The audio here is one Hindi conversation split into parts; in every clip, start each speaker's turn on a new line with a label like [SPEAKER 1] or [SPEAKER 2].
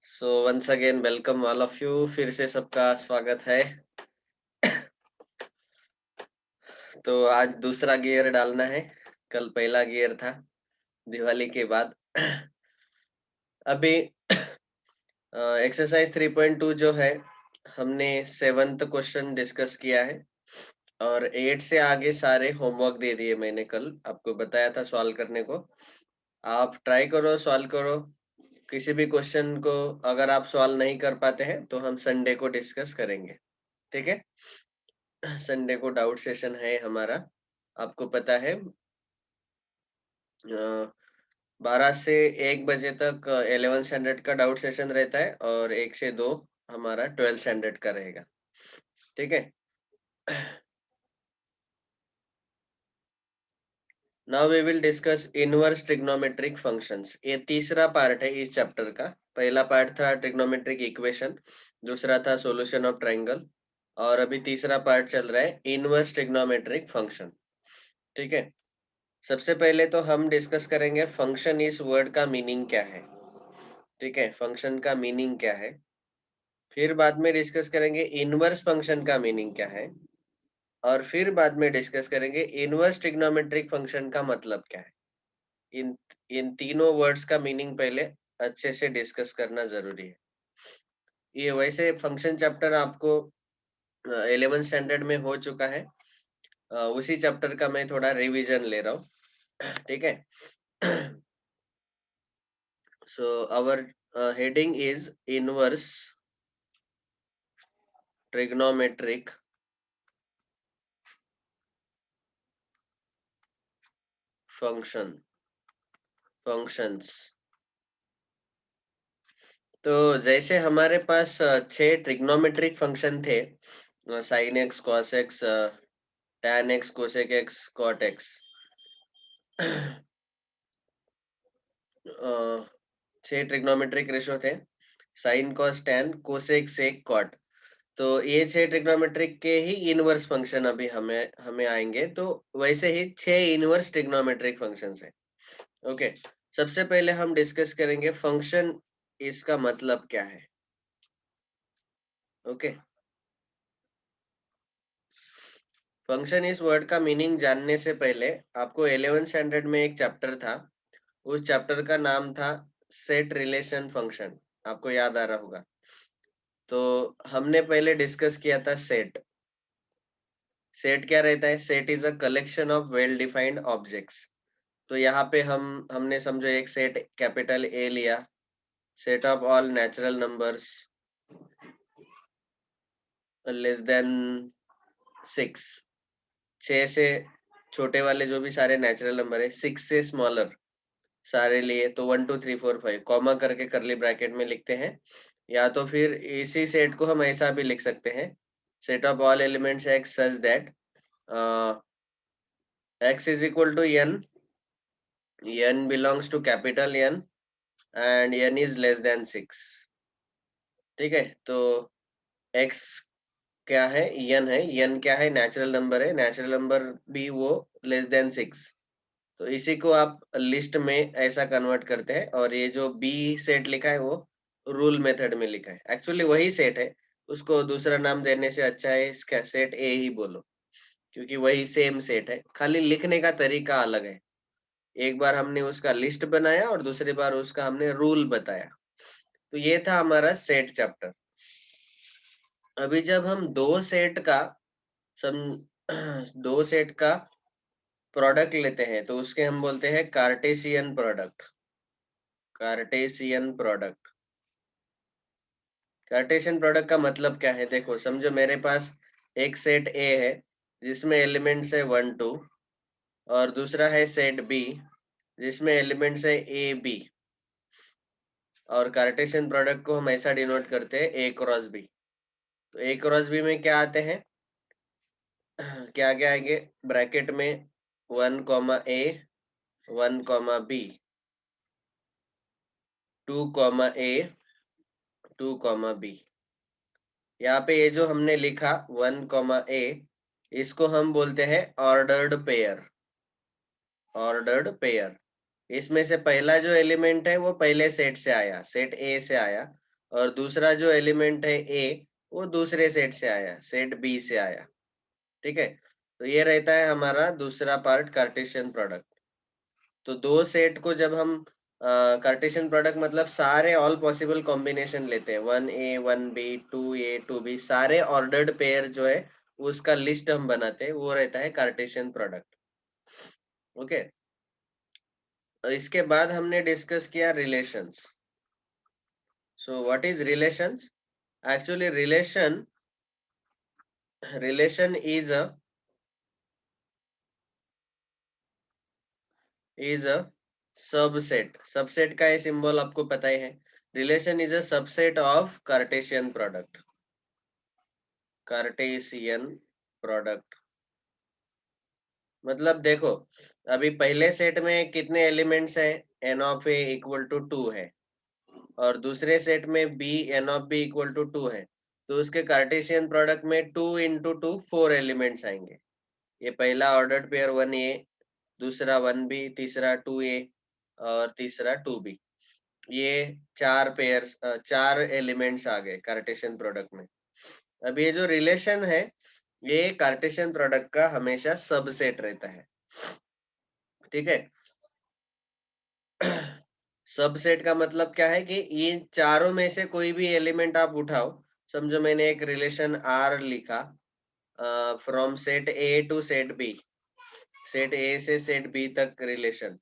[SPEAKER 1] So once again welcome all of you. फिर से सबका स्वागत है। तो आज दूसरा गियर डालना है। कल पहला गियर था दिवाली के बाद। अभी एक्सरसाइज 3.2 जो है, हमने 7th क्वेश्चन डिस्कस किया है और 8 से आगे सारे होमवर्क दे दिए। मैंने कल आपको बताया था सॉल्व करने को। आप ट्राई करो, सॉल्व करो। किसी भी क्वेश्चन को अगर आप सॉल्व नहीं कर पाते हैं तो हम संडे को डिस्कस करेंगे। ठीक है। संडे को डाउट सेशन है हमारा। आपको पता है 12 से 1 बजे तक 11 स्टैंडर्ड का डाउट सेशन रहता है और 1 से 2 हमारा 12 स्टैंडर्ड का रहेगा। ठीक है। Now we will discuss inverse trigonometric functions. ये तीसरा पार्ट है इस चैप्टर का। पहला पार्ट था ट्रिग्नोमेट्रिक इक्वेशन, दूसरा था सॉल्यूशन ऑफ ट्रायंगल और अभी तीसरा पार्ट चल रहा है इनवर्स ट्रिग्नोमेट्रिक फंक्शन। ठीक है। सबसे पहले तो हम डिस्कस करेंगे फंक्शन इस वर्ड का मीनिंग क्या है। ठीक है, फंक्शन का मीनिंग क्या है। फिर बाद में डिस्कस करेंगे इनवर्स फंक्शन का मीनिंग क्या है और फिर बाद में डिस्कस करेंगे इनवर्स ट्रिग्नोमेट्रिक फंक्शन का मतलब क्या है। इन इन तीनों वर्ड्स का मीनिंग पहले अच्छे से डिस्कस करना जरूरी है। ये वैसे फंक्शन चैप्टर आपको 11 स्टैंडर्ड में हो चुका है। उसी चैप्टर का मैं थोड़ा रिवीजन ले रहा हूँ। ठीक है। So our heading is inverse trigonometric functions। तो जैसे हमारे पास 6 ट्रिग्नोमेट्रिक फंक्शन थे, sine x, cos x, tan x, cosec x, cot x. 6 trigonometric ratio थे, sine, cos, tan, cosec, sec, cot. तो ये 6 ट्रिग्नोमेट्रिक के ही इनवर्स फंक्शन अभी हमें हमें आएंगे। तो वैसे ही 6 इनवर्स ट्रिग्नोमेट्रिक फंक्शंस है। ओके। सबसे पहले हम डिस्कस करेंगे फंक्शन, इसका मतलब क्या है। ओके। फंक्शन इस वर्ड का मीनिंग जानने से पहले आपको 11 स्टैंडर्ड में एक चैप्टर था, उस चैप्टर का नाम था सेट रिलेशन फंक्शन। आपको याद आ रहा होगा। तो हमने पहले डिस्कस किया था सेट। सेट क्या रहता है? Set is a collection of well defined objects. तो यहाँ पे हमने समझो एक सेट कैपिटल ए लिया, set of all natural numbers less than 6। 6 से छोटे वाले जो भी सारे नेचुरल नंबर है, 6 से स्मॉलर सारे लिए, तो 1 2 3 4 5 कॉमा करके करली ब्रैकेट में लिखते हैं। या तो फिर इसी सेट को हम ऐसा भी लिख सकते हैं, set of all elements x such that x is equal to n belongs to capital N and n is less than 6। ठीक है। तो x क्या है? n है। n क्या है? नेचुरल नंबर है। नेचुरल नंबर भी वो लेस देन 6। तो इसी को आप लिस्ट में ऐसा कन्वर्ट करते हैं और ये जो बी सेट लिखा है वो रूल मेथड में लिखा है। एक्चुअली वही सेट है, उसको दूसरा नाम देने से अच्छा है इसका सेट ए ही बोलो, क्योंकि वही सेम सेट है, खाली लिखने का तरीका अलग है। एक बार हमने उसका लिस्ट बनाया और दूसरी बार उसका हमने रूल बताया। तो ये था हमारा सेट चैप्टर। अभी जब हम सम दो सेट का प्रोडक्ट लेते हैं तो उसके हम बोलते हैं Cartesian product. Cartesian product. Cartesian product का मतलब क्या है? देखो समझो मेरे पास एक सेट ए है जिसमें एलिमेंट्स है 1 2 और दूसरा है सेट बी जिसमें एलिमेंट्स है ए बी। और कार्टेशियन प्रोडक्ट को हम ऐसा डिनोट करते हैं ए क्रॉस बी। तो ए क्रॉस बी में क्या आते हैं? क्या क्या आएंगे ब्रैकेट में? 1 कॉमा ए, 1 कॉमा बी, 2 कॉमा ए, 2 कॉमा बी। यहाँ पे ये जो हमने लिखा 1 कॉमा ए, इसको हम बोलते हैं ऑर्डर्ड पेयर। Ordered pair. इसमें से पहला जो एलिमेंट है वो पहले सेट से आया, सेट ए से आया, और दूसरा जो एलिमेंट है ए वो दूसरे सेट से आया, सेट बी से आया। ठीक है, तो ये रहता है हमारा दूसरा पार्ट कार्टेशियन प्रोडक्ट। तो दो सेट को जब हम कार्टेशियन प्रोडक्ट मतलब सारे ऑल पॉसिबल कॉम्बिनेशन लेते हैं, 1A 1B 2A 2B, सारे ऑर्डर्ड पेयर जो है उसका लिस्ट हम बनाते हैं, वो रहता है कार्टेशियन प्रोडक्ट। ओके, इसके बाद हमने डिस्कस किया relations. So what is relations? Actually relation is a subset. Subset का ये सिंबल आपको पता ही है। Relation is a subset of Cartesian product. Cartesian product मतलब देखो, अभी पहले सेट में कितने एलिमेंट्स हैं? N of A equal to 2 है, और दूसरे सेट में B n of B equal to 2 है। तो उसके कार्टेशियन प्रोडक्ट में 2 इंटू 2 4 एलिमेंट्स आएंगे। ये पहला ऑर्डर्ड पेयर 1A, दूसरा 1B, तीसरा 2A और तीसरा 2B। ये चार पेयर्स, चार एलिमेंट्स आ गए कार्टेशियन प्रोडक्ट में। अब ये जो रिलेशन है ये कार्टेशियन प्रोडक्ट का हमेशा सबसेट रहता है। ठीक है, सबसेट का मतलब क्या है कि ये चारों में से कोई भी एलिमेंट आप उठाओ। समझो मैंने एक रिलेशन आर लिखा, from set A to set B, set A से सेट बी तक रिलेशन,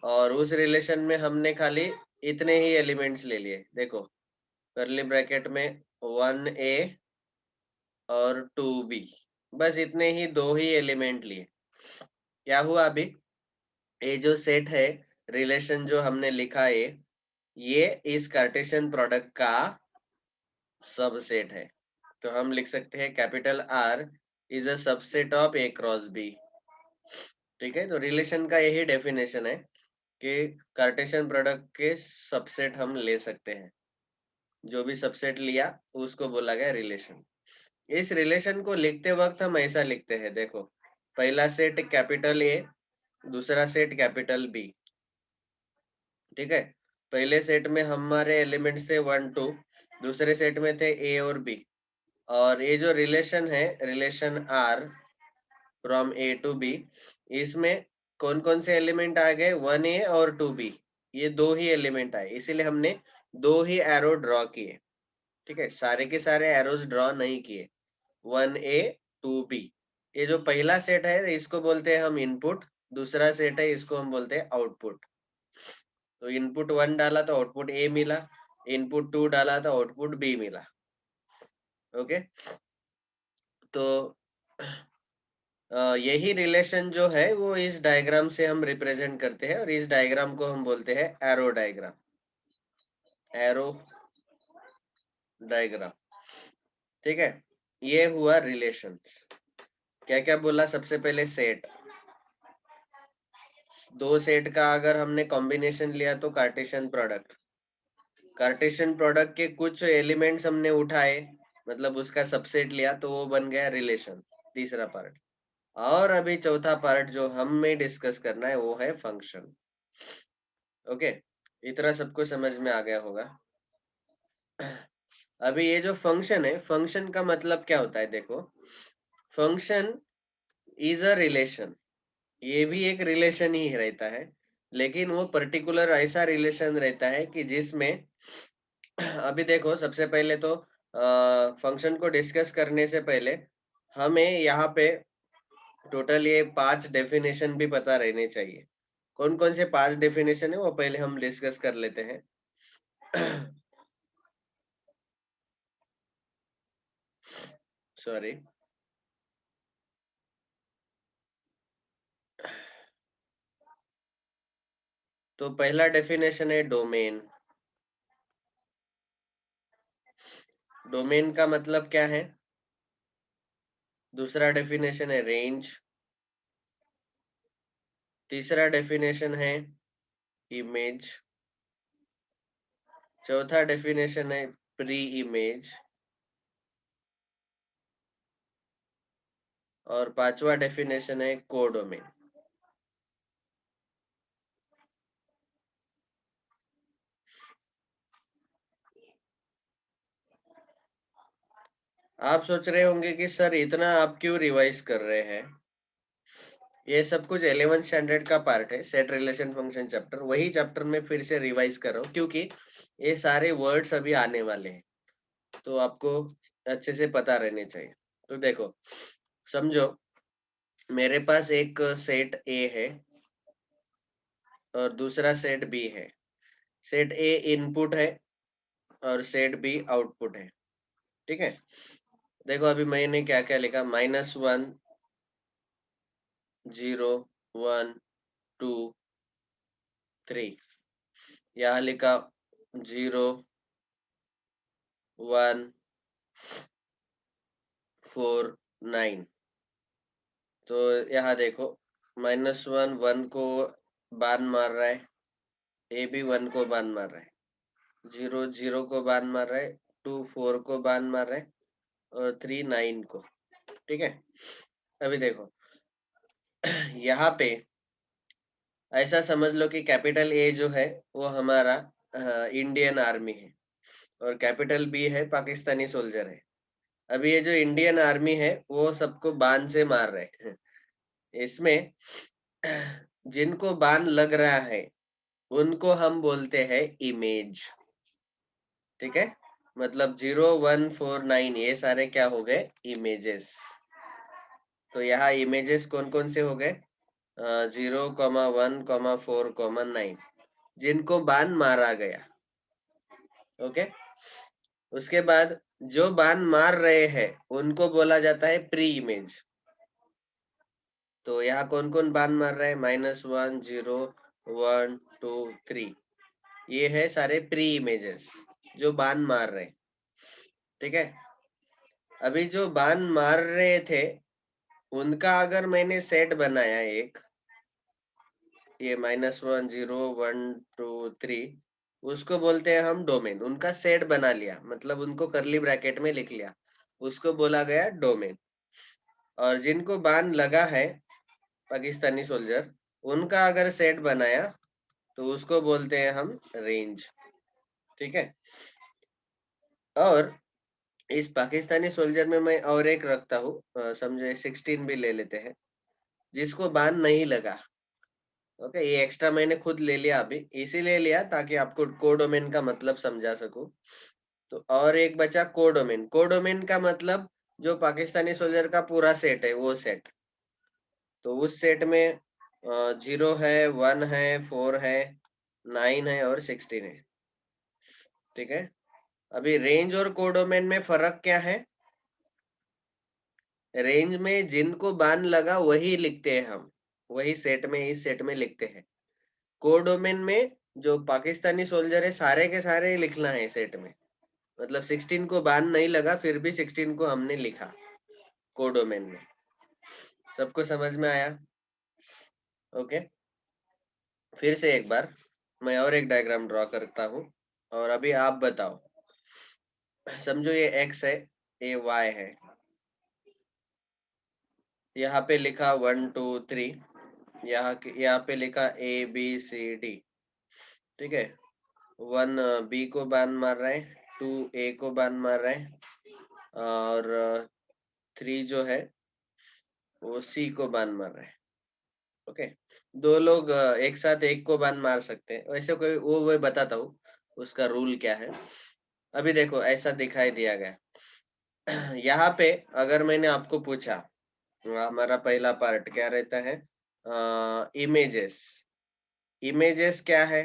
[SPEAKER 1] और उस रिलेशन में हमने खाली इतने ही एलिमेंट्स ले लिए। देखो करली ब्रैकेट में 1A और 2B, बस इतने ही दो ही एलिमेंट लिए। क्या हुआ अभी? ये जो सेट है, रिलेशन जो हमने लिखा है, ये इस कार्टेशियन प्रोडक्ट का सबसेट है। तो हम लिख सकते हैं capital R is a subset of A cross B. ठीक है, तो रिलेशन का यही डेफिनेशन है कि कार्टेशियन प्रोडक्ट के सबसेट हम ले सकते हैं। जो भी सबसेट लिया उसको बोला गया रिलेशन। इस रिलेशन को लिखते वक्त हम ऐसा लिखते हैं, देखो पहला सेट कैपिटल ए, दूसरा सेट कैपिटल बी। ठीक है, पहले सेट में हमारे एलिमेंट्स थे 1 2, दूसरे सेट में थे ए और बी। और ये जो रिलेशन है, relation R from A to B, इसमें कौन कौन से एलिमेंट आ गए? 1A और 2B, ये दो ही एलिमेंट आए, इसीलिए हमने दो ही एरो ड्रॉ किए। ठीक है, सारे के सारे एरोज ड्रॉ नहीं किए। 1A 2B, ये जो पहला सेट है इसको बोलते हैं हम इनपुट, दूसरा सेट है इसको हम बोलते हैं आउटपुट। तो इनपुट 1 डाला तो आउटपुट ए मिला, इनपुट 2 डाला तो आउटपुट बी मिला। ओके, तो यही रिलेशन जो है वो इस डायग्राम से हम रिप्रेजेंट करते हैं, और इस डायग्राम को हम बोलते हैं एरो डायग्राम। एरो डायग्राम, ठीक है। ये हुआ रिलेशंस। क्या क्या बोला? सबसे पहले सेट, दो सेट का अगर हमने कॉम्बिनेशन लिया तो कार्टेशियन प्रोडक्ट। कार्टेशियन प्रोडक्ट के कुछ एलिमेंट्स हमने उठाए, मतलब उसका सबसेट लिया, तो वो बन गया रिलेशन, तीसरा पार्ट। और अभी चौथा पार्ट जो हमें डिस्कस करना है वो है फंक्शन। ओके, इतना सबको समझ में आ गया होगा। अभी ये जो फंक्शन है, फंक्शन का मतलब क्या होता है? देखो, फंक्शन इज अ रिलेशन, ये भी एक रिलेशन ही रहता है, लेकिन वो पर्टिकुलर ऐसा रिलेशन रहता है कि जिसमें अभी देखो सबसे पहले तो फंक्शन को डिस्कस करने से पहले हमें यहाँ पे टोटल ये 5 डेफिनेशन भी पता रहने चाहिए। कौन कौन से 5 डेफिनेशन है वो पहले हम डिस्कस कर लेते हैं। सॉरी, तो पहला डेफिनेशन है डोमेन। डोमेन का मतलब क्या है? दूसरा डेफिनेशन है रेंज। तीसरा डेफिनेशन है इमेज। चौथा डेफिनेशन है प्री इमेज। और पांचवा डेफिनेशन है कोडोमेन। आप सोच रहे होंगे कि सर इतना आप क्यों रिवाइज कर रहे हैं? ये सब कुछ 11th स्टैंडर्ड का पार्ट है, सेट रिलेशन फंक्शन चैप्टर, वही चैप्टर में फिर से रिवाइज कर रहा हूँ क्योंकि ये सारे वर्ड्स अभी आने वाले हैं, तो आपको अच्छे से पता रहने चाहिए। तो देखो, समझो मेरे पास एक सेट ए है और दूसरा सेट बी है। सेट ए इनपुट है और सेट बी आउटपुट है, ठीक है। देखो अभी मैंने क्या क्या लिखा, -1 0 1 2 3, यहाँ लिखा 0 1 4 9। तो यहाँ देखो, -1 1 को बान मार रहा है, ए भी 1 को बान मार रहा है, 0 0 को बान मार रहा है, 2 4 को बान मार रहा है और 3 9 को, ठीक है। अभी देखो यहाँ पे ऐसा समझ लो कि कैपिटल ए जो है वो हमारा इंडियन आर्मी है और कैपिटल बी है पाकिस्तानी सोल्जर है। अभी ये जो इंडियन आर्मी है वो सबको बाण से मार रहे हैं। इसमें जिनको बाण लग रहा है उनको हम बोलते हैं इमेज, ठीक है। मतलब 0 1 4 9 ये सारे क्या हो गए, इमेजेस। तो यहाँ इमेजेस कौन कौन से हो गए, 0, 1, 4, 9, जिनको बाण मारा गया, ओके। उसके बाद जो बाण मार रहे हैं उनको बोला जाता है प्री इमेज। तो यहाँ कौन कौन बाण मार रहा है, -1 0 1 2 3, ये है सारे प्री इमेजेस जो बाण मार रहे, ठीक है। अभी जो बाण मार रहे थे उनका अगर मैंने सेट बनाया एक, ये -1 0 1 2 3, उसको बोलते हैं हम डोमेन। उनका सेट बना लिया मतलब उनको करली ब्रैकेट में लिख लिया, उसको बोला गया डोमेन। और जिनको बाण लगा है पाकिस्तानी सोल्जर, उनका अगर सेट बनाया तो उसको बोलते हैं हम रेंज, ठीक है। और इस पाकिस्तानी सोल्जर में मैं और एक रखता हूँ, समझो 16 भी ले लेते हैं, जिसको बाण नहीं लगा, ओके। ये एक्स्ट्रा मैंने खुद ले लिया, अभी इसीलिए लिया ताकि आपको कोडोमेन का मतलब समझा सकूं। तो और एक बचा कोडोमेन। कोडोमेन का मतलब जो पाकिस्तानी सोल्जर का पूरा सेट है वो सेट। तो उस सेट में 0 है, 1 है, 4 है, 9 है और 16 है, ठीक है। अभी रेंज और कोडोमेन में फर्क क्या है, रेंज में जिनको बाण लगा वही लिखते हैं हम, वही सेट में, इस सेट में लिखते हैं। कोडोमेन में जो पाकिस्तानी सोल्जर है सारे के सारे लिखना है सेट में। मतलब 16 को बाण नहीं लगा फिर भी 16 को हमने लिखा कोडोमेन में। सबको समझ में आया, ओके। फिर से एक बार मैं और एक डायग्राम ड्रॉ करता हूँ और अभी आप बताओ। समझो ये x है, ये y है, यहाँ पे लिखा 1 2 3, यहाँ पे लिखा ABCD, ठीक है। 1 B को बाण मार रहा है, 2 A को बाण मार रहा है और 3 जो है वो C को बाण मार रहा है, ओके। दो लोग एक साथ एक को बाण मार सकते हैं, वैसे कोई वो बताता हूँ उसका रूल क्या है। अभी देखो ऐसा दिखाई दिया गया। यहाँ पे अगर मैंने आपको पूछा, हमारा पहला पार्ट क्या रहता है, इमेजेस। इमेजेस क्या है,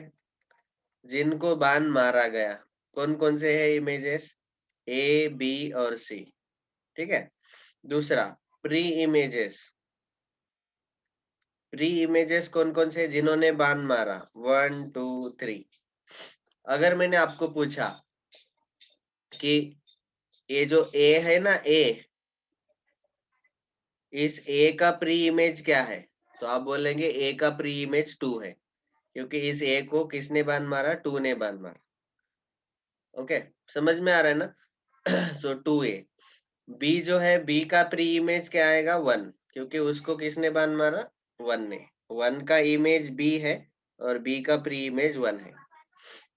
[SPEAKER 1] जिनको बाण मारा गया। कौन कौन से है इमेजेस, ए बी और सी, ठीक है। दूसरा प्री इमेजेस। प्री इमेजेस कौन कौन से, जिन्होंने बाण मारा, 1 2 3। अगर मैंने आपको पूछा कि ये जो ए है ना, ए, इस ए का प्री इमेज क्या है, तो आप बोलेंगे ए का प्री इमेज 2 है, क्योंकि इस ए को किसने बाण मारा, 2 ने बाण मारा, ओके। समझ में आ रहा है ना। सो 2A। बी जो है, बी का प्री इमेज क्या आएगा, 1, क्योंकि उसको किसने बाण मारा, 1 ने। 1 का इमेज बी है और बी का प्री इमेज 1 है,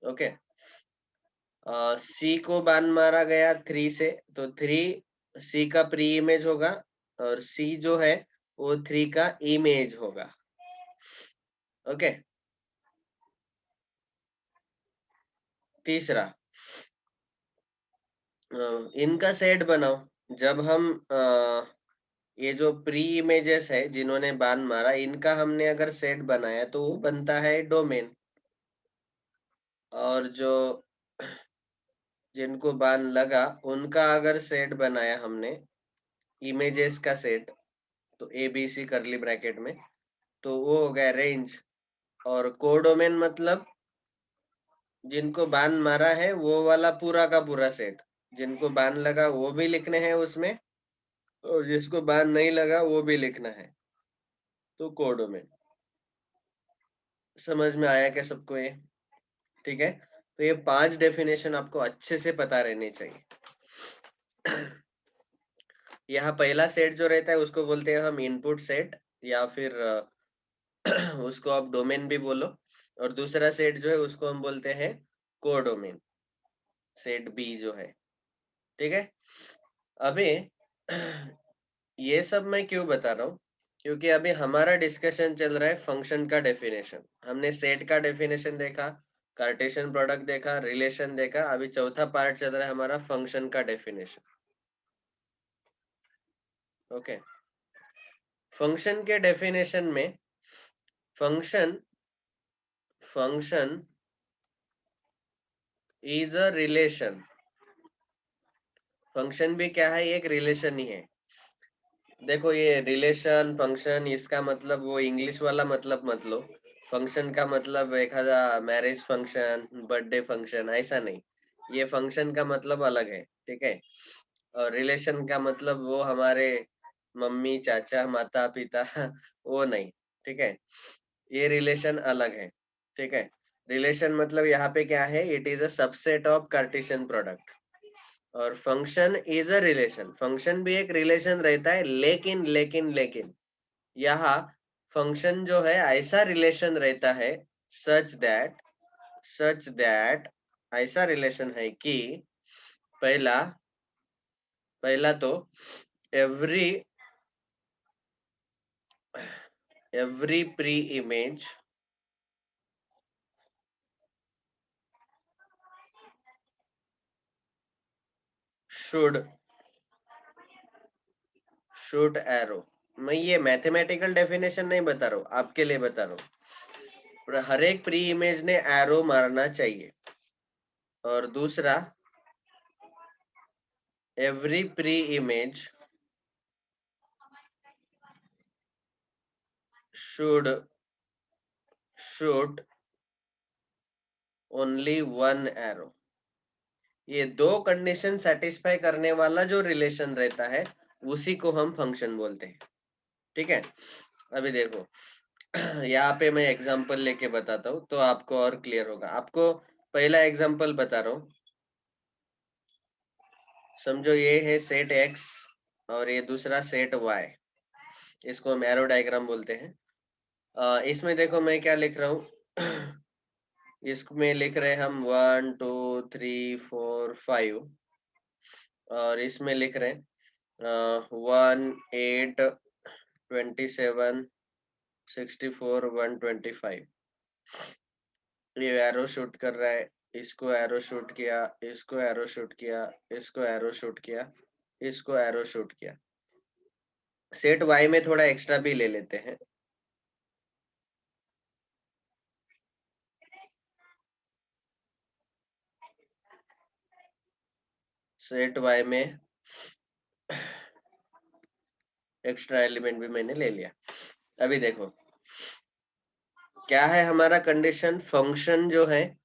[SPEAKER 1] ओके। सी को बाण मारा गया 3 से, तो 3 सी का प्री इमेज होगा और सी जो है वो 3 का इमेज होगा। ओके। तीसरा, इनका सेट बनाओ। जब हम ये जो प्री इमेजेस है जिन्होंने बाण मारा, इनका हमने अगर सेट बनाया तो वो बनता है डोमेन। और जो जिनको बाण लगा उनका अगर सेट बनाया हमने, इमेजेस का सेट, तो ए बी सी करली ब्रैकेट में, तो वो हो गया रेंज। और कोडोमेन मतलब जिनको बाण मारा है वो वाला पूरा का पूरा सेट, जिनको बाण लगा वो भी लिखने हैं उसमें, और जिसको बाण नहीं लगा वो भी लिखना है, तो कोडोमेन। समझ में आया क्या सबको ये? ठीक है, तो ये 5 डेफिनेशन आपको अच्छे से पता रहनी चाहिए। यहाँ पहला सेट जो रहता है उसको बोलते हैं हम इनपुट सेट, या फिर उसको आप डोमेन भी बोलो। और दूसरा सेट जो है उसको हम बोलते हैं कोडोमेन, सेट बी जो है। ठीक है। अभी ये सब मैं क्यों बता रहा हूँ, क्योंकि अभी हमारा डिस्कशन चल रहा है फंक्शन का डेफिनेशन। हमने सेट का डेफिनेशन देखा, कार्टेशियन प्रोडक्ट देखा, रिलेशन देखा, अभी चौथा पार्ट चल रहा है हमारा फंक्शन का डेफिनेशन। ओके। फंक्शन के डेफिनेशन में, function function is a relation. Function भी क्या है? एक रिलेशन ही है। देखो ये रिलेशन फंक्शन, इसका मतलब वो इंग्लिश वाला मतलब मत लो। फंक्शन का मतलब एखादा मैरिज फंक्शन, बर्थडे फंक्शन, ऐसा नहीं। ये फंक्शन का मतलब अलग है, ठीक है। और रिलेशन का मतलब वो हमारे मम्मी चाचा माता पिता वो नहीं, ठीक है। ये रिलेशन अलग है, ठीक है। रिलेशन मतलब यहाँ पे क्या है? It is a subset of Cartesian product. और function is a relation, function भी एक रिलेशन रहता है, लेकिन लेकिन लेकिन यहाँ फंक्शन जो है ऐसा रिलेशन रहता है, सच दैट ऐसा रिलेशन है कि पहला पहला तो every pre image should shoot arrow. मैं ये मैथमेटिकल डेफिनेशन नहीं बता रहा हूँ, आपके लिए बता रहा हूँ। हर एक प्री इमेज ने एरो मारना चाहिए। और दूसरा, every pre image should shoot only one arrow। ये दो कंडीशन सेटिस्फाई करने वाला जो रिलेशन रहता है उसी को हम फंक्शन बोलते हैं, ठीक है। अभी देखो, यहाँ पे मैं एग्जांपल लेके बताता हूँ तो आपको और क्लियर होगा। आपको पहला एग्जांपल बता रहा हूँ। समझो ये है सेट एक्स और ये दूसरा सेट वाई, इसको हम एरो डायग्राम बोलते हैं। इसमें देखो मैं क्या लिख रहा हूँ। इसमें लिख रहे हैं हम 1 2 3 4 5, और इसमें लिख रहे हैं 1 8 27 64 125। ये एरो शूट कर रहा है, इसको एरो शूट किया, इसको एरो शूट किया, इसको एरो शूट किया, इसको एरो शूट किया। सेट वाई में थोड़ा एक्स्ट्रा भी ले लेते हैं। सेट वाई में एक्स्ट्रा एलिमेंट भी मैंने ले लिया। अभी देखो क्या है हमारा कंडीशन, फंक्शन जो है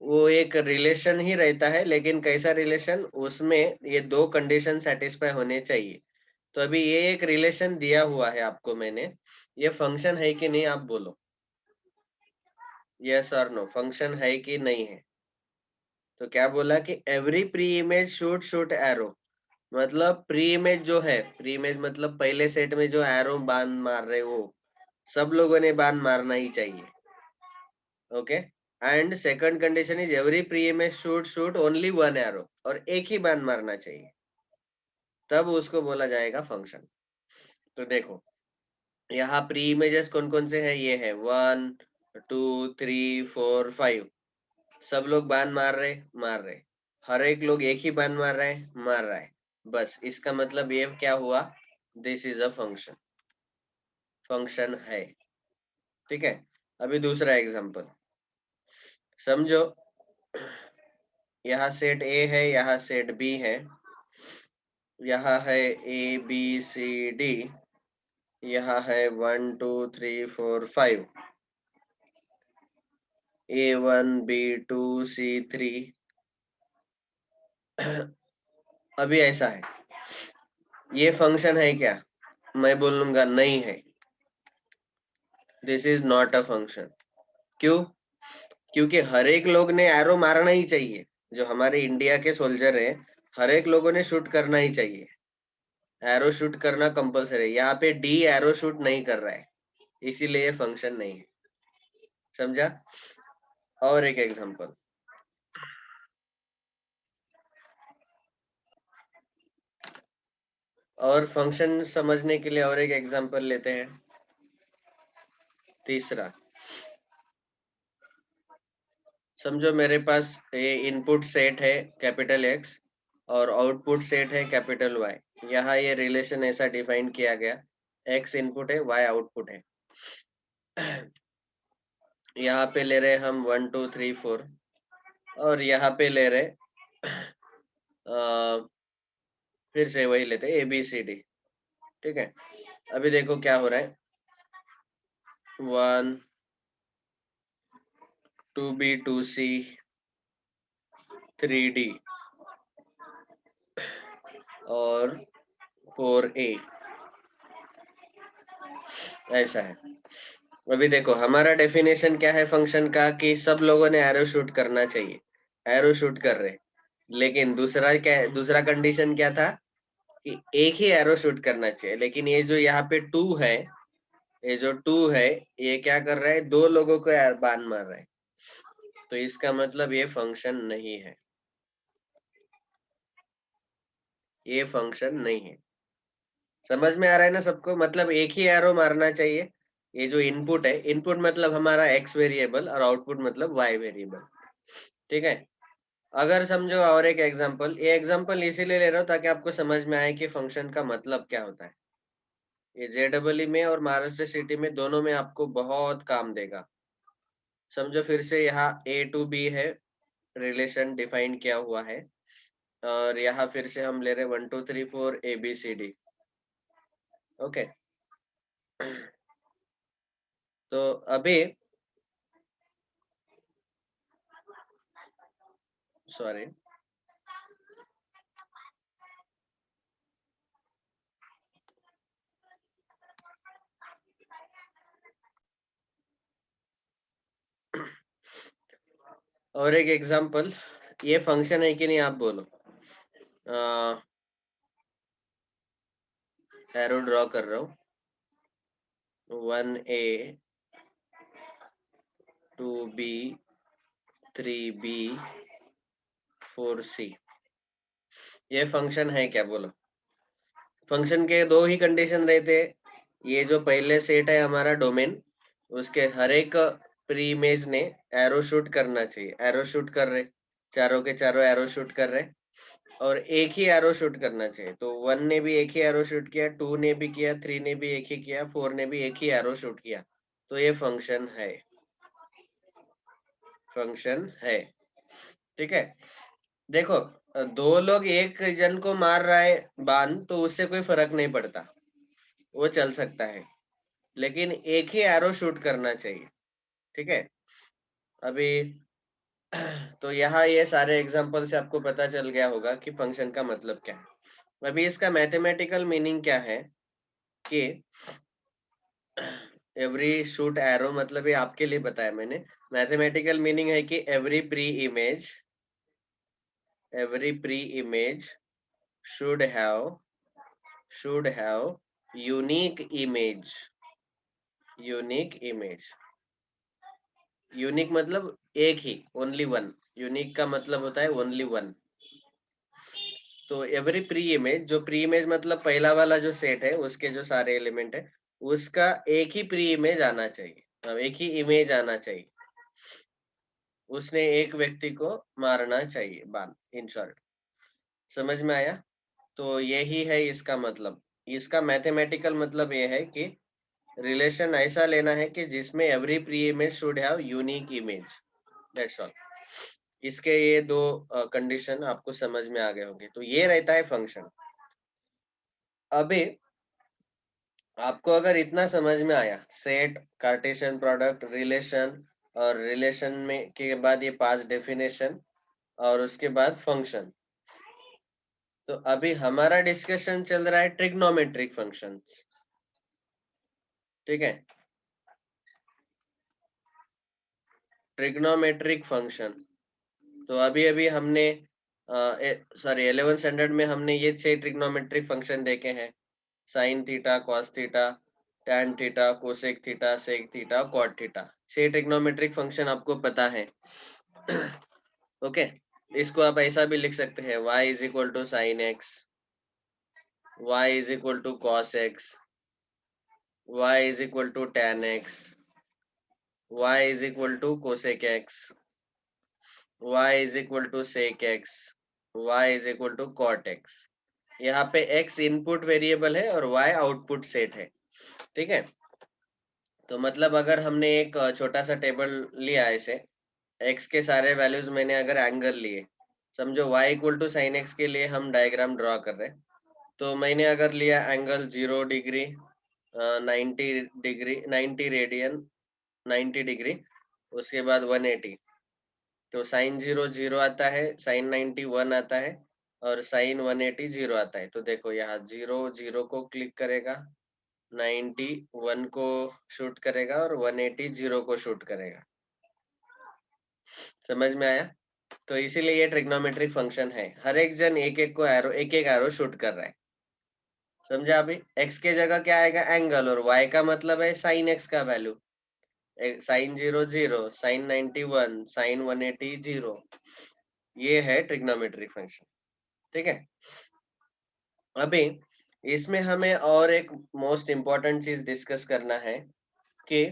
[SPEAKER 1] वो एक रिलेशन ही रहता है, लेकिन कैसा रिलेशन? उसमें ये दो कंडीशन सेटिस्फाई होने चाहिए। तो अभी ये एक रिलेशन दिया हुआ है आपको मैंने, ये फंक्शन है कि नहीं आप बोलो, यस और नो, फंक्शन है कि नहीं है। तो क्या बोला कि every pre image shoot shoot arrow, मतलब प्री इमेज जो है, प्री इमेज मतलब पहले सेट में जो एरो बाण मार रहे वो सब लोगों ने बाण मारना ही चाहिए। Okay. And second condition is every pre image should shoot only one arrow, और एक ही बाण मारना चाहिए, तब उसको बोला जाएगा फंक्शन। तो देखो यहाँ प्री इमेजेस कौन कौन से हैं, ये है 1 2 3 4 5, सब लोग बाण मार रहे, हर एक लोग एक ही बाण मार रहा है, बस इसका मतलब ये क्या हुआ, this is a function, function है। ठीक है, अभी दूसरा एग्जांपल समझो, यहाँ सेट ए है, यहाँ सेट बी है, यहाँ है ए बी सी डी, यहाँ है 1 2 3 4 5, A1 B2 C3। अभी ऐसा है, ये फंक्शन है क्या, मैं बोलूंगा नहीं है, this is not a function. क्यों? क्योंकि हर एक लोग ने एरो मारना ही चाहिए, जो हमारे इंडिया के सोल्जर है, हर एक लोगों ने शूट करना ही चाहिए, एरो शूट करना कंपलसरी है। यहाँ पे डी एरो शूट नहीं कर रहा है, इसीलिए ये फंक्शन नहीं है। समझा? और एक एग्जांपल, और फंक्शन समझने के लिए और एक एग्जांपल लेते हैं, तीसरा। समझो मेरे पास ये इनपुट सेट है कैपिटल एक्स और आउटपुट सेट है कैपिटल वाई। यहाँ ये रिलेशन ऐसा डिफाइन किया गया, एक्स इनपुट है वाई आउटपुट है। यहाँ पे ले रहे हम 1 2 3 4, और यहाँ पे ले रहे फिर से वही लेते ए बी सी डी। ठीक है, अभी देखो क्या हो रहा है, 1 2B 2C 3D और 4A, ऐसा है। अभी देखो हमारा डेफिनेशन क्या है फंक्शन का, कि सब लोगों ने एरो शूट करना चाहिए, एरो शूट कर रहे, लेकिन दूसरा क्या है, दूसरा कंडीशन क्या था कि एक ही एरो शूट करना चाहिए। लेकिन ये जो यहाँ पे 2 है, ये जो 2 है, ये क्या कर रहा है, दो लोगों को बाण मार रहा है, तो इसका मतलब ये फंक्शन नहीं है, ये फंक्शन नहीं है। समझ में आ रहा है ना सबको, मतलब एक ही एरो मारना चाहिए। ये जो इनपुट है, इनपुट मतलब हमारा एक्स वेरिएबल और आउटपुट मतलब वाई वेरिएबल। ठीक है, अगर समझो और एक एग्जांपल, ये एग्जांपल इसीलिए ले रहा हूँ ताकि आपको समझ में आए कि फंक्शन का मतलब क्या होता है। ये जेडबलई में और महाराष्ट्र सिटी में दोनों में आपको बहुत काम देगा। समझो फिर से यहाँ ए टू बी है, रिलेशन डिफाइन किया हुआ है, और यहाँ फिर से हम ले रहे 1 2 3 4 A B C D. Okay, तो अभी सॉरी, और एक एग्जांपल, ये फंक्शन है कि नहीं आप बोलो। एरो ड्रॉ कर रहा हूँ, 1A 2B 3B 4C, ये फंक्शन है क्या बोलो। फंक्शन के दो ही कंडीशन रहते हैं, ये जो पहले सेट है हमारा डोमेन, उसके हर एक प्री इमेज ने एरो शूट करना चाहिए, एरो शूट कर रहे, चारों के चारों एरो शूट कर रहे, और एक ही एरो शूट करना चाहिए। तो 1 ने भी एक ही एरो शूट किया, 2 ने भी किया, 3 ने भी एक ही किया, 4 ने भी एक ही एरो शूट किया, तो ये फंक्शन है, फंक्शन है। ठीक है, देखो दो लोग एक जन को मार रहा है बाण, तो उससे कोई फर्क नहीं पड़ता, वो चल सकता है, लेकिन एक ही एरो शूट करना चाहिए। ठीक है, अभी तो यहाँ ये सारे एग्जांपल से आपको पता चल गया होगा कि फंक्शन का मतलब क्या है। अभी इसका मैथमेटिकल मीनिंग क्या है, कि एवरी शूट एरो, मतलब ये आपके लिए बताया मैंने। मैथमेटिकल मीनिंग है कि every pre image should have unique image, unique image। Unique मतलब एक ही, ओनली वन। यूनिक का मतलब होता है ओनली वन। तो एवरी प्री इमेज, जो प्री इमेज मतलब पहला वाला जो सेट है उसके जो सारे एलिमेंट है, उसका एक ही प्री इमेज आना चाहिए, एक ही इमेज आना चाहिए। उसने एक व्यक्ति को मारना चाहिए, बान, इन शॉर्ट। समझ में आया? तो यही है इसका मतलब। इसका मैथमेटिकल मतलब ये है कि रिलेशन ऐसा लेना है कि जिसमें every pre image should have unique image, that's all. इसके ये दो कंडीशन आपको समझ में आ गए होंगे। तो ये रहता है फंक्शन। अभी आपको अगर इतना समझ में आया, सेट, कार्टेशियन प्रोडक्ट, रिलेशन, और रिलेशन में के बाद ये 5 डेफिनेशन, और उसके बाद फंक्शन, तो अभी हमारा डिस्कशन चल रहा है ट्रिग्नोमेट्रिक फंक्शंस। ठीक है, ट्रिग्नोमेट्रिक फंक्शन। तो अभी अभी हमने सॉरी 11 स्टैंडर्ड में हमने ये 6 ट्रिग्नोमेट्रिक फंक्शन देखे हैं। Sine theta, cos theta, tan theta, cosec theta, sec theta, cot theta. 6 trigonometric function आपको पता है। ओके, इसको आप ऐसा भी लिख सकते हैं, y is equal to sine x, y is equal to cos x, y is equal to tan x, y is equal to cosec x, y is equal to sec x, y is equal to cot x. यहाँ पे x इनपुट वेरिएबल है और y आउटपुट सेट है। ठीक है, तो मतलब अगर हमने एक छोटा सा टेबल लिया ऐसे, x के सारे वैल्यूज मैंने अगर एंगल लिए, समझो y equal to sine x के लिए हम डायग्राम ड्रॉ कर रहे हैं, तो मैंने अगर लिया angle 0 degree, 90 degree, 90 radian, 90 degree, उसके बाद 180, तो साइन 0 0 आता है, साइन 90 1 आता है, और साइन 180 0 आता है। तो देखो यहाँ 0 0 को क्लिक करेगा, 90 1 को शूट करेगा, और 180 0 को शूट करेगा। समझ में आया? तो इसीलिए ये ट्रिग्नोमेट्रिक फंक्शन है। हर एक जन एक एक एरो शूट कर रहा है। समझा? अभी x के जगह क्या आएगा? एंगल, और y का मतलब है साइन x का वैल्यू। Sine 0 0, sine 91, sine 180 0। ये है ट्रिग्नोमेट्रिक फंक्शन। ठीक है, अभी इसमें हमें और एक मोस्ट इम्पोर्टेंट चीज डिस्कस करना है कि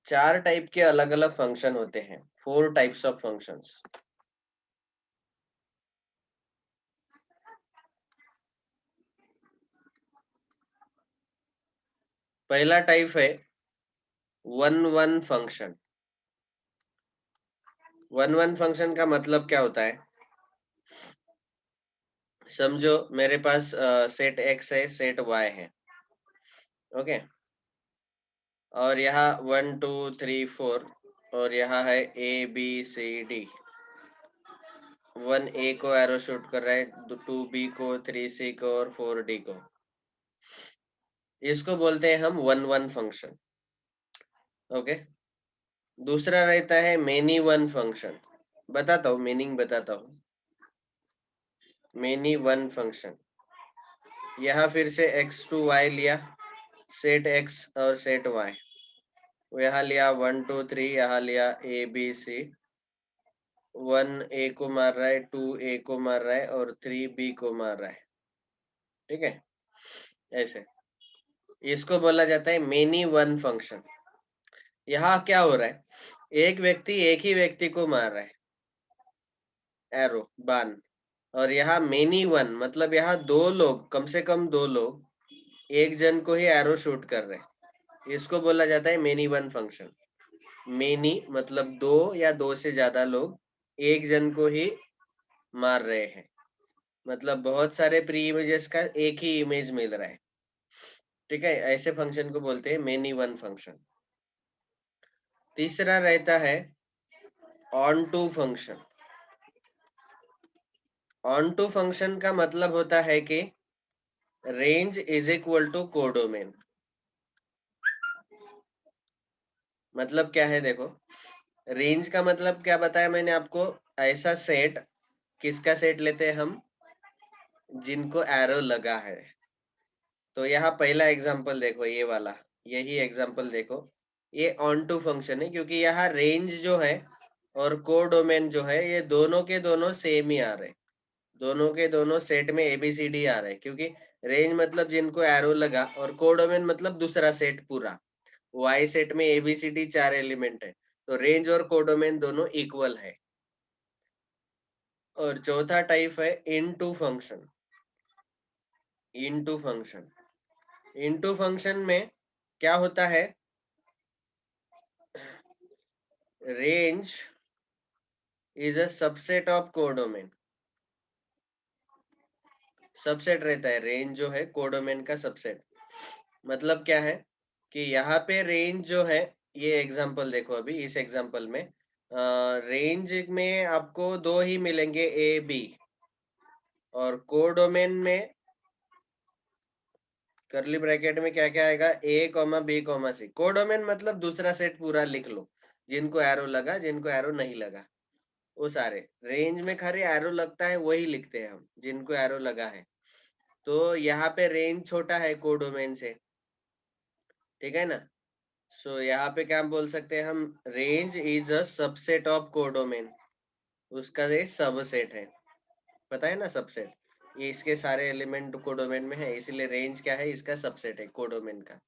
[SPEAKER 1] 4 टाइप के अलग अलग फंक्शन होते हैं, 4 टाइप्स ऑफ फंक्शंस। पहला टाइप है 1 1 फंक्शन। 1 1 फंक्शन का मतलब क्या होता है? समझो मेरे पास सेट x है, सेट y है। ओके, और यहाँ 1 2 3 4, और यहाँ है ABCD। 1 A को एरो शूट कर रहा है, 2B को, 3C को, और 4D को। इसको बोलते हैं हम 1 1 फंक्शन। ओके, दूसरा रहता है मेनी वन फंक्शन। बताता हूँ, मीनिंग बताता हूँ। मेनी वन फंक्शन, यहाँ फिर से x टू y लिया, सेट x और सेट y, यहाँ लिया 1 2 3, यहाँ लिया ABC। 1 A को मार रहा है, 2A को मार रहा है, और 3B को मार रहा है। ठीक है, ऐसे इसको बोला जाता है मेनी वन फंक्शन। यहाँ क्या हो रहा है? एक ही व्यक्ति को मार रहा है, एरो, बान। और यहाँ मेनी वन मतलब यहाँ 2 लोग, कम से कम 2 लोग एक जन को ही एरो शूट कर रहे हैं। इसको बोला जाता है मेनी वन फंक्शन। मेनी मतलब 2 या 2 से ज्यादा लोग एक जन को ही मार रहे हैं, मतलब बहुत सारे प्री इमेजेस का एक ही इमेज मिल रहा है। ठीक है, ऐसे फंक्शन को बोलते हैं मेनी वन फंक्शन। तीसरा रहता है onto function. Onto function का मतलब होता है कि range is equal to codomain. मतलब क्या है देखो, रेंज का मतलब क्या बताया मैंने आपको? ऐसा सेट, किसका सेट लेते हैं हम? जिनको एरो लगा है। तो यहाँ पहला एग्जांपल देखो, ये वाला, यही एग्जांपल देखो। ये ऑन टू फंक्शन है, क्योंकि यहाँ रेंज जो है और कोडोमेन जो है ये दोनों के दोनों सेम ही आ रहे हैं, दोनों के दोनों सेट में एबीसीडी आ रहे हैं, क्योंकि रेंज मतलब जिनको एरो लगा और कोडोमेन मतलब दूसरा सेट पूरा। वाई सेट में एबीसीडी 4 एलिमेंट है, तो रेंज और कोडोमेन दोनों इक्वल है। और चौथा टाइप है into function. Into function, into function में क्या होता है, range is a subset of codomain. Subset रहता है, रेंज जो है कोडोमेन का सबसेट। मतलब क्या है कि यहाँ पे रेंज जो है, ये एग्जांपल देखो, अभी इस एग्जांपल में रेंज में आपको दो ही मिलेंगे, ए बी, और कोडोमेन में करली ब्रैकेट में क्या क्या आएगा, ए कॉमा बी कॉमा सी। कोडोमेन मतलब दूसरा सेट पूरा लिख लो, जिनको एरो लगा जिनको एरो नहीं लगा वो सारे। रेंज में खाली एरो लगता है वही लिखते हैं हम, जिनको एरो लगा है। तो यहाँ पे रेंज छोटा है कोडोमेन से, ठीक है ना। सो यहाँ पे क्या बोल सकते हैं हम, range is a subset of codomain. उसका ये सबसेट है, पता है ना सबसेट, ये इसके सारे एलिमेंट कोडोमेन में है, इसलिए रेंज क्या है, इसका सबसेट है कोडोमेन का।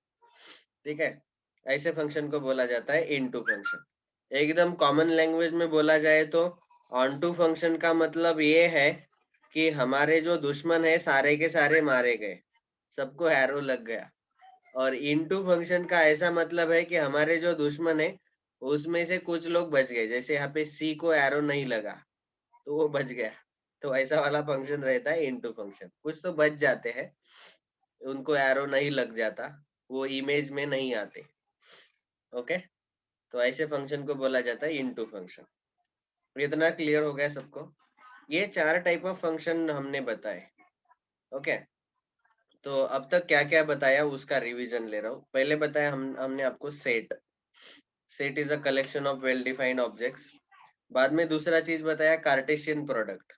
[SPEAKER 1] ठीक है, ऐसे फंक्शन को बोला जाता है इनटू फंक्शन। एकदम कॉमन लैंग्वेज में बोला जाए तो ऑन टू फंक्शन का मतलब ये है कि हमारे जो दुश्मन है सारे के सारे मारे गए, सबको एरो लग गया। और इनटू फंक्शन का ऐसा मतलब है कि हमारे जो दुश्मन है उसमें से कुछ लोग बच गए, जैसे यहाँ पे सी को एरो नहीं लगा तो वो बच गया। तो ऐसा वाला फंक्शन रहता है इनटू फंक्शन। कुछ तो बच जाते हैं, उनको एरो नहीं लग जाता, वो इमेज में नहीं आते। ओके, तो ऐसे फंक्शन को बोला जाता है इनटू फंक्शन। इतना क्लियर हो गया सबको? ये चार टाइप ऑफ फंक्शन हमने बताए। ओके, तो अब तक क्या क्या बताया उसका रिवीजन ले रहा हूँ। पहले बताया हमने आपको set. Set is a collection of well defined objects. बाद में दूसरा चीज बताया कार्टेशियन प्रोडक्ट।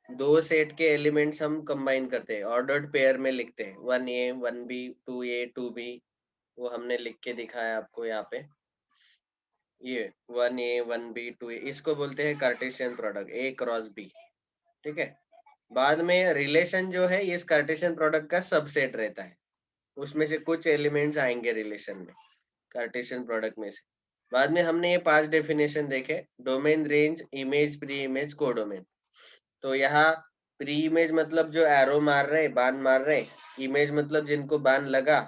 [SPEAKER 1] दो सेट के एलिमेंट्स हम कंबाइन करते हैं, ऑर्डर्ड पेयर में लिखते हैं, 1A 1B 2A 2B। वो हमने लिख के दिखाया आपको यहाँ पे, ये 1A 1B 2A, इसको बोलते हैं Cartesian product, A cross B। ठीक है, बाद में रिलेशन जो है इस कार्टेशियन प्रोडक्ट का सबसेट रहता है, उसमें से कुछ एलिमेंट्स आएंगे रिलेशन में कार्टेशियन प्रोडक्ट में से। बाद में हमने ये 5 डेफिनेशन देखे, domain, range, image, pre image, codomain. तो यहाँ प्री इमेज मतलब जो एरो मार रहे, बाण मार रहे, इमेज मतलब जिनको बाण लगा।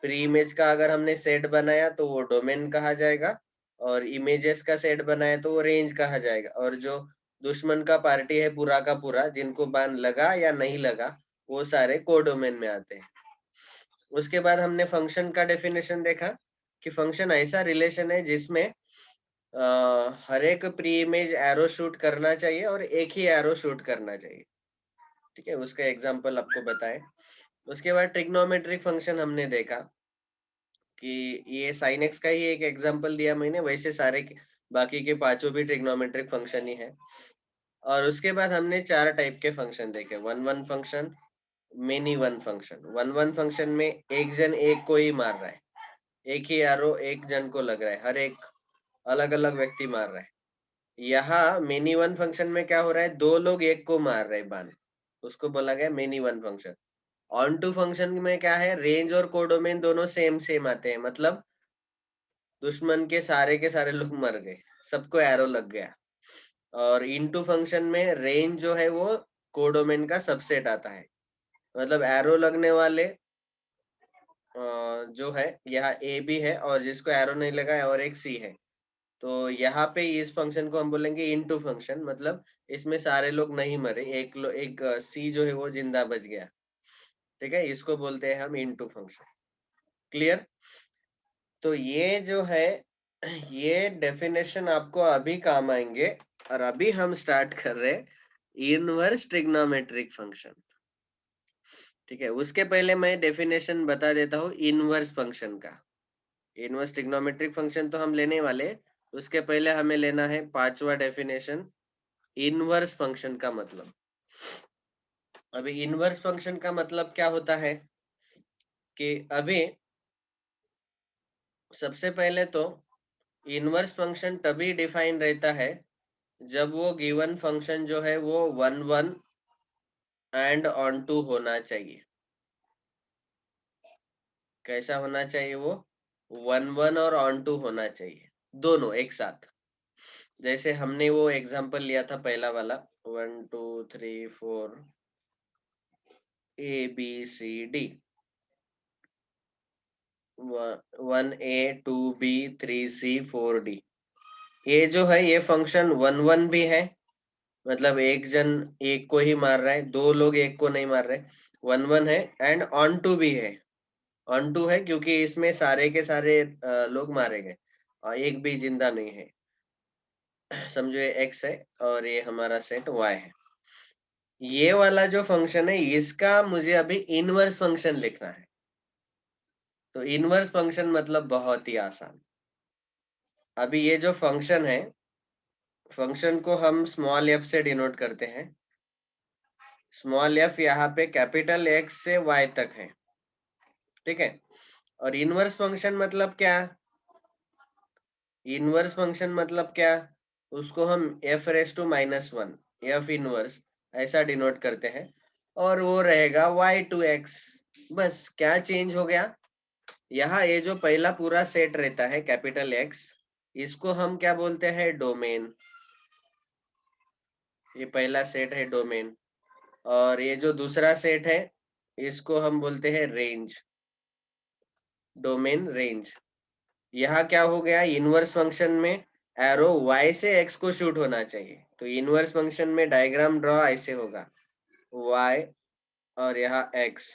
[SPEAKER 1] प्री इमेज का अगर हमने सेट बनाया तो वो डोमेन कहा जाएगा, और इमेजेस का सेट बनाया तो वो रेंज कहा जाएगा। और जो दुश्मन का पार्टी है पूरा का पूरा, जिनको बाण लगा या नहीं लगा, वो सारे कोडोमेन में आते हैं। उसके बाद हमने फंक्शन का डेफिनेशन देखा कि फंक्शन ऐसा रिलेशन है जिसमें हर एक प्री इमेज एरो शूट करना चाहिए और एक ही एरो शूट करना चाहिए। ठीक है, उसका एग्जांपल आपको बताए। उसके बाद ट्रिग्नोमेट्रिक फंक्शन हमने देखा कि ये साइन एक्स का ही एक एग्जांपल दिया मैंने, वैसे सारे बाकी के पांचों भी ट्रिग्नोमेट्रिक फंक्शन ही है। और उसके बाद हमने चार टाइप के फंक्शन देखे, one one function, many one function. One one function में एक जन एक को ही मार रहा है, एक ही एरो एक जन को लग रहा है, हर एक अलग अलग व्यक्ति मार रहा है। यहाँ मेनी वन फंक्शन में क्या हो रहा है, दो लोग एक को मार रहे हैं बाण, उसको बोला गया many one function. Onto function में क्या है, रेंज और कोडोमेन दोनों सेम सेम आते हैं, मतलब दुश्मन के सारे लोग मर गए, सबको एरो लग गया। और इनटू फंक्शन में रेंज जो है वो कोडोमेन का सबसेट आता है, मतलब एरो लगने वाले जो है, यहाँ ए बी है और जिसको एरो नहीं लगा है और एक सी है। तो यहाँ पे इस फंक्शन को हम बोलेंगे इनटू फंक्शन, मतलब इसमें सारे लोग नहीं मरे, एक सी जो है वो जिंदा बच गया। ठीक है, इसको बोलते हैं हम इनटू फंक्शन। क्लियर? तो ये जो है, ये डेफिनेशन आपको अभी काम आएंगे। और अभी हम स्टार्ट कर रहे हैं इनवर्स ट्रिग्नोमेट्रिक फंक्शन। ठीक है, उसके पहले मैं डेफिनेशन बता देता हूँ इनवर्स फंक्शन का। इनवर्स ट्रिग्नोमेट्रिक फंक्शन तो हम लेने वाले, उसके पहले हमें लेना है पांचवा डेफिनेशन, इनवर्स फंक्शन का मतलब। अभी इनवर्स फंक्शन का मतलब क्या होता है कि अभी सबसे पहले तो इनवर्स फंक्शन तभी डिफाइन रहता है जब वो गिवन फंक्शन जो है वो 1 1 एंड ऑन टू होना चाहिए। कैसा होना चाहिए वो? 1 1 और ऑन टू होना चाहिए, दोनों एक साथ। जैसे हमने वो एग्जांपल लिया था पहला वाला, 1 2 3 4 ABCD, 1A 2B 3C 4D। ये जो है ये फंक्शन 1 1 भी है, मतलब एक जन एक को ही मार रहा है, दो लोग एक को नहीं मार रहे, 1 1 है। एंड ऑन टू भी है, ऑन टू है क्योंकि इसमें सारे के सारे लोग मारे गए और एक भी जिंदा नहीं है। समझो ये एक्स है और ये हमारा सेट वाई है। ये वाला जो फंक्शन है इसका मुझे अभी इनवर्स फंक्शन लिखना है। तो इनवर्स फंक्शन मतलब बहुत ही आसान। अभी ये जो फंक्शन है, फंक्शन को हम स्मॉल एफ से डिनोट करते हैं। स्मॉल एफ यहाँ पे कैपिटल एक्स से वाई तक है, ठीक है। और इनवर्स फंक्शन मतलब क्या? इनवर्स फंक्शन मतलब क्या? उसको हम F raise to -1 F inverse ऐसा डिनोट करते हैं, और वो रहेगा y2x। बस क्या चेंज हो गया? यहाँ ये जो पहला पूरा सेट रहता है कैपिटल एक्स, इसको हम क्या बोलते हैं? डोमेन। ये पहला सेट है डोमेन, और ये जो दूसरा सेट है इसको हम बोलते हैं रेंज, डोमेन रेंज। यहाँ क्या हो गया? इनवर्स फंक्शन में एरो y से x को शूट होना चाहिए, तो इनवर्स फंक्शन में डायग्राम ड्रॉ ऐसे होगा, y और यहाँ x।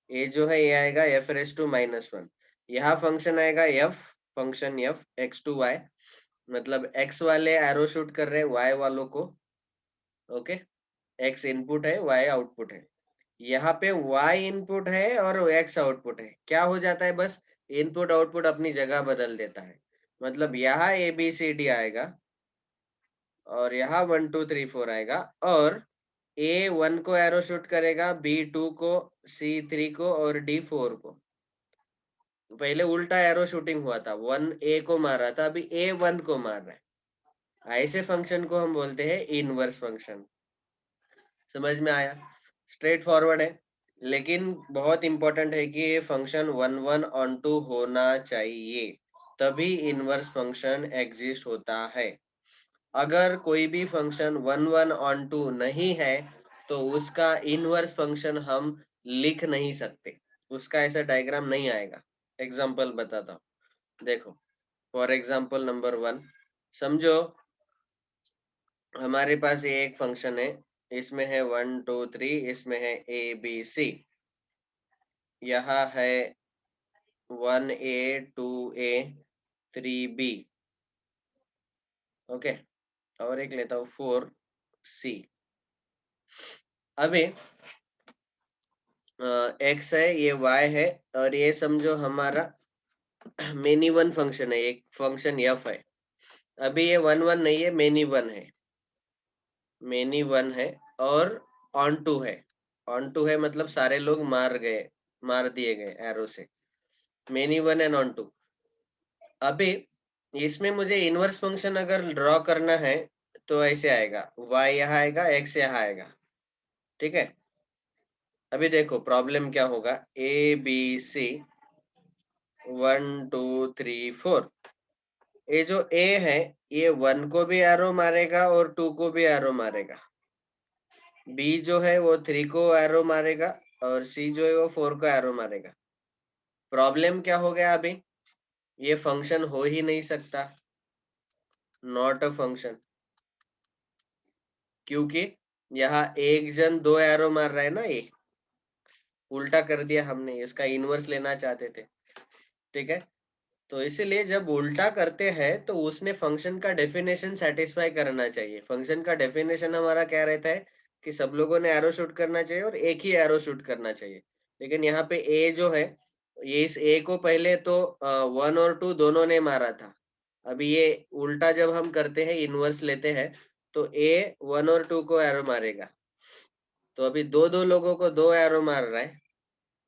[SPEAKER 1] ये जो है ये आएगा f रेस टू -1। यहाँ फंक्शन आएगा f, function f x to y, मतलब x वाले एरो शूट कर रहे हैं y वालों को, ओके। x इनपुट है, y आउटपुट है। यहाँ पे y इनपुट है और x आउटपुट है। क्या हो जाता है? बस इनपुट आउटपुट अपनी जगह बदल देता है। मतलब यहाँ ABCD आएगा और यहाँ 1 2 3 4 आएगा, और A1 को एरो शूट करेगा, B2 को, C3 को और D4 को। पहले उल्टा एरो शूटिंग हुआ था, 1 A को मार रहा था, अभी A1 को मार रहा है। ऐसे फंक्शन को हम बोलते हैं इनवर्स फंक्शन। समझ में आया? स्ट्रेट फॉरवर्ड है, लेकिन बहुत इंपॉर्टेंट है कि ये फंक्शन 1 1 ऑन टू होना चाहिए, तभी इनवर्स फंक्शन एग्जिस्ट होता है। अगर कोई भी फंक्शन 1 1 ऑन टू नहीं है तो उसका इनवर्स फंक्शन हम लिख नहीं सकते, उसका ऐसा डायग्राम नहीं आएगा। एग्जाम्पल बताता हूँ, देखो। फॉर एग्जाम्पल नंबर 1, समझो हमारे पास ये एक फंक्शन है, इसमें है 1 2 3, इसमें है ABC, यहाँ है 1A 2A 3B, ओके। और एक लेता हूँ 4C। अभी x है, ये y है, और ये समझो हमारा मेनी वन फंक्शन है, एक फंक्शन f है। अभी ये 1 1 नहीं है, मेनी वन है, मेनी वन है, और ऑन टू है। ऑन टू है मतलब सारे लोग मार गए, मार दिए गए एरो से। Many one and onto. अभी इसमें मुझे इनवर्स फंक्शन अगर ड्रॉ करना है तो ऐसे आएगा, y यहाँ आएगा, x यहाँ आएगा, ठीक है। अभी देखो प्रॉब्लम क्या होगा, ABC 1 2 3 4। ये जो A है ये 1 को भी एरो मारेगा और 2 को भी एरो मारेगा। B जो है वो 3 को एरो मारेगा, और C जो है वो 4 को एरो मारेगा। प्रॉब्लम क्या हो गया? अभी ये फंक्शन हो ही नहीं सकता, नॉट अ फंक्शन, क्योंकि यहाँ एक जन दो एरो मार रहा है ना, ये उल्टा कर दिया हमने, इसका इनवर्स लेना चाहते थे, ठीक है। तो इसीलिए जब उल्टा करते हैं तो उसने फंक्शन का डेफिनेशन सेटिस्फाई करना चाहिए। फंक्शन का डेफिनेशन हमारा क्या रहता है कि सब लोगों ने एरो शूट करना चाहिए और एक ही एरो शूट करना चाहिए। लेकिन यहाँ पे ए जो है, ये इस ए को पहले तो 1 और 2 दोनों ने मारा था। अभी ये उल्टा जब हम करते हैं, इनवर्स लेते हैं, तो ए 1 और 2 को एरो मारेगा। तो अभी दो दो लोगों को दो एरो मार रहा है,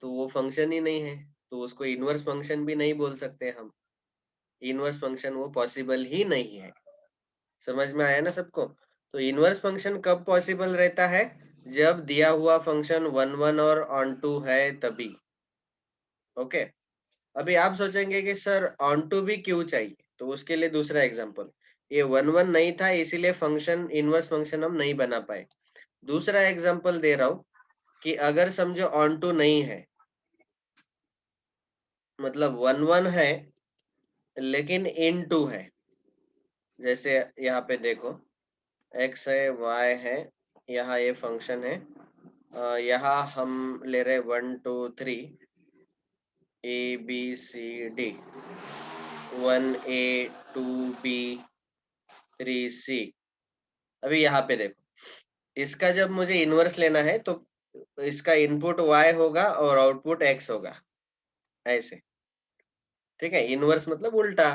[SPEAKER 1] तो वो फंक्शन ही नहीं है, तो उसको इनवर्स फंक्शन भी नहीं बोल सकते हम। इनवर्स फंक्शन वो पॉसिबल ही नहीं है। समझ में आया ना सबको? तो इनवर्स फंक्शन कब पॉसिबल रहता है? जब दिया हुआ फंक्शन 1 1 और ऑन टू है तभी। ओके, अभी आप सोचेंगे कि सर ऑन टू भी क्यों चाहिए, तो उसके लिए दूसरा एग्जांपल, ये 1 1 नहीं था इसीलिए फंक्शन इनवर्स फंक्शन हम नहीं बना पाए। दूसरा एग्जांपल दे रहा हूं कि अगर समझो ऑन टू नहीं है, मतलब 1 1 है लेकिन इन टू है। जैसे यहाँ पे देखो, x है, y है, यहाँ ये फंक्शन है, यहाँ हम ले रहे 1 2 3 ABCD, 1A 2B 3C। अभी यहाँ पे देखो, इसका जब मुझे इनवर्स लेना है तो इसका इनपुट y होगा और आउटपुट x होगा, ऐसे। ठीक है, इनवर्स मतलब उल्टा,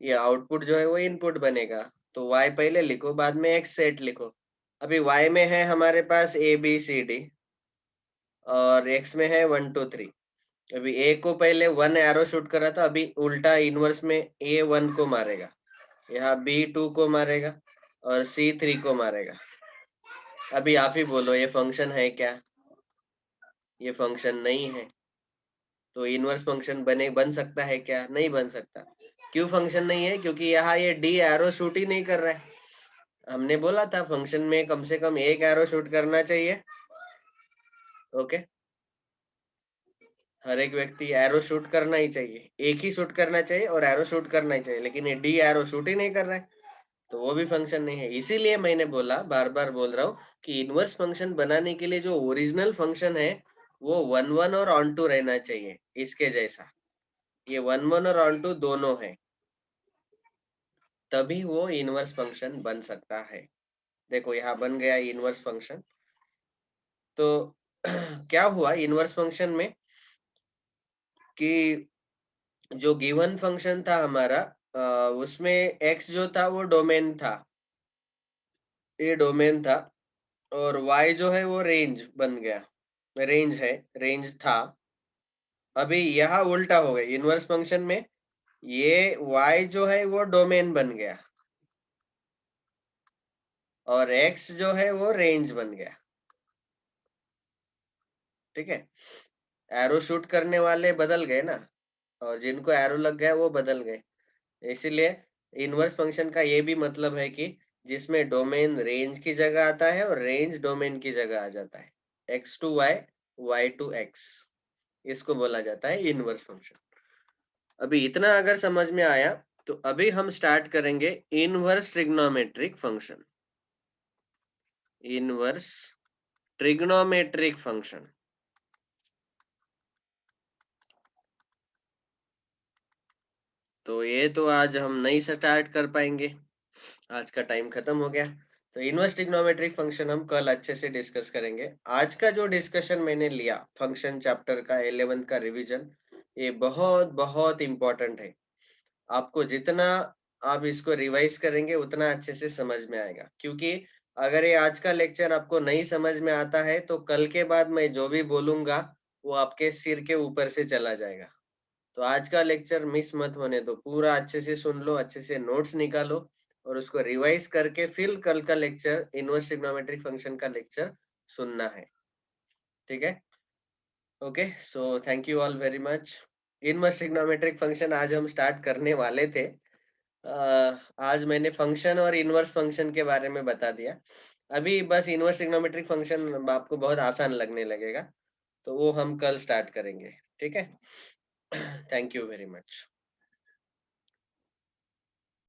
[SPEAKER 1] ये आउटपुट जो है वो इनपुट बनेगा। तो y पहले लिखो, बाद में x सेट लिखो। अभी y में है हमारे पास ABCD और x में है 1 2 3। अभी a को पहले 1 एरो शूट करा था, अभी उल्टा इनवर्स में a 1 को मारेगा, यहाँ b 2 को मारेगा और c 3 को मारेगा। अभी आप ही बोलो, ये फंक्शन है क्या? ये फंक्शन नहीं है। तो इनवर्स फंक्शन बन सकता है क्या? नहीं बन सकता। क्यों फंक्शन नहीं है? क्योंकि यहाँ ये डी एरो शूट ही नहीं कर रहा है। हमने बोला था फंक्शन में कम से कम एक एरो शूट करना चाहिए। ओके, हर एक व्यक्ति एरो शूट करना ही चाहिए, एक ही शूट करना चाहिए और एरो शूट करना ही चाहिए, लेकिन ये डी एरो शूट ही नहीं कर रहा है, तो वो भी फंक्शन नहीं है। इसीलिए मैंने बोला, बार बार बोल रहा हूँ कि इनवर्स फंक्शन बनाने के लिए जो ओरिजिनल फंक्शन है वो 1 1 और ऑन टू रहना चाहिए, इसके जैसा। ये 1 1 और ऑन टू दोनों है, तभी वो इनवर्स फंक्शन बन सकता है। देखो यहाँ बन गया इनवर्स फंक्शन। तो क्या हुआ इनवर्स फंक्शन में कि जो गिवन फंक्शन था हमारा, उसमें x जो था वो डोमेन था, ये डोमेन था, और y जो है वो रेंज बन गया, रेंज है, रेंज था। अभी यहाँ उल्टा हो गया इनवर्स फंक्शन में, ये y जो है वो डोमेन बन गया और x जो है वो रेंज बन गया। ठीक है, एरो शूट करने वाले बदल गए ना, और जिनको एरो लग गया वो बदल गए। इसीलिए इनवर्स फंक्शन का ये भी मतलब है कि जिसमें डोमेन रेंज की जगह आता है और रेंज डोमेन की जगह आ जाता है, x to y, y to x, इसको बोला जाता है इनवर्स फंक्शन। अभी इतना अगर समझ में आया तो अभी हम स्टार्ट करेंगे inverse trigonometric function. Inverse trigonometric function. तो ये तो आज हम नहीं स्टार्ट कर पाएंगे, आज का टाइम खत्म हो गया। तो इनवर्स ट्रिग्नोमेट्रिक फंक्शन हम कल अच्छे से डिस्कस करेंगे। आज का जो डिस्कशन मैंने लिया फंक्शन चैप्टर का 11th का रिवीजन, ये बहुत बहुत इम्पोर्टेंट है। आपको जितना आप इसको रिवाइज करेंगे उतना अच्छे से समझ में आएगा, क्योंकि अगर ये आज का लेक्चर आपको नहीं समझ में आता है तो कल के बाद मैं जो भी बोलूंगा वो आपके सिर के ऊपर से चला जाएगा। तो आज का लेक्चर मिस मत होने दो, पूरा अच्छे से सुन लो, अच्छे से नोट्स निकालो और उसको रिवाइज करके फिर कल का लेक्चर इनवर्स ट्रिग्नोमेट्रिक फंक्शन का लेक्चर सुनना है। ठीक है, okay, so thank you all very much. Inverse trigonometric function आज हम स्टार्ट करने वाले थे। आज मैंने फंक्शन और इनवर्स फंक्शन के बारे में बता दिया। अभी बस इनवर्स ट्रिग्नोमेट्रिक फंक्शन आपको बहुत आसान लगने लगेगा, तो वो हम कल स्टार्ट करेंगे। ठीक है, थैंक यू वेरी मच।